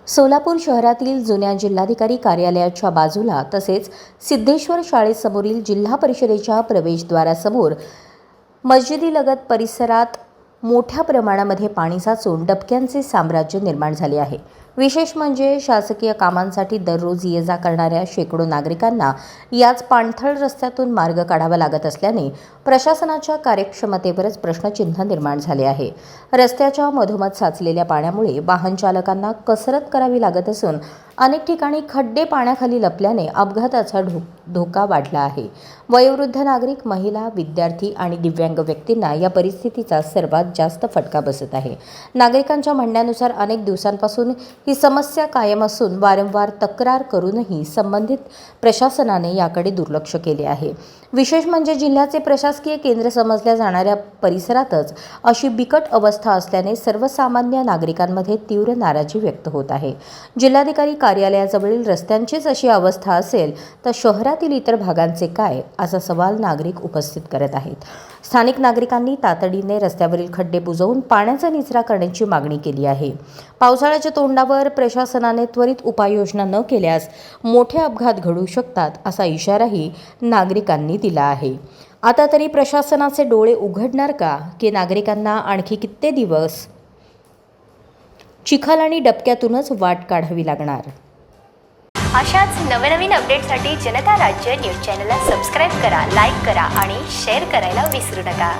सोलापूर शहरातील जुन्या जिल्हाधिकारी कार्यालयाच्या बाजूला तसेच सिद्धेश्वर शाळेसमोरील जिल्हा परिषदेच्या प्रवेशद्वारासमोर मस्जिदीलगत परिसरात मोठ्या प्रमाणामध्ये पाणी साचून डबक्यांचे साम्राज्य निर्माण झाले आहे। विशेष म्हणजे शासकीय कामांसाठी दररोज ये-जा करणाऱ्या शेकडो नागरिकांना याच पाणथळ रस्त्यातून मार्ग काढावा लागत असल्याने प्रशासनाच्या कार्यक्षमतेवरच प्रश्नचिन्ह निर्माण झाले आहे। रस्त्याच्या मधोमध साचलेल्या पाण्यामुळे वाहन चालकांना कसरत करावी लागत असून अनेक ठिकाणी खड्डे पाण्याखाली लपल्याने अपघाताचा धोका वाढला आहे। वयोवृद्ध नागरिक, महिला, विद्यार्थी आणि दिव्यांग व्यक्तींना या परिस्थितीचा सर्वात जास्त फटका बसत आहे। नागरिकांच्या म्हणण्यानुसार अनेक दिवसांपासून ही समस्या कायम असून वारंवार तक्रार करूनही संबंधित प्रशासनाने याकडे दुर्लक्ष केले आहे। विशेष म्हणजे जिल्ह्याचे प्रशासकीय केंद्र समजल्या जाणाऱ्या परिसरातच अशी बिकट अवस्था असल्याने सर्वसामान्य नागरिकांमध्ये तीव्र नाराजी व्यक्त होत आहे। जिल्हाधिकारी कार्यालयाजवळील रस्त्यांचीच अशी अवस्था असेल तर शहरातील इतर भागांचे काय, असा सवाल नागरिक उपस्थित करत आहेत। स्थानिक नागरिकांनी तातडीने रस्त्यावरील खड्डे बुजवून पाण्याचा निचरा करण्याची मागणी केली आहे। पावसाळ्याच्या तोंडावर प्रशासनाने त्वरित उपाययोजना न केल्यास मोठे अपघात घडू शकतात, असा इशाराही नागरिकांनी दिला आहे। आता तरी प्रशासनाचे डोळे उघडणार का, की नागरिकांना आणखी किती दिवस चिखल आणि डबक्यातूनच वाट काढावी लागणार? अशाच नवनवीन अपडेटसाठी जनता राज्य न्यूज चॅनलला सबस्क्राईब करा, लाईक करा आणि शेअर करायला विसरू नका।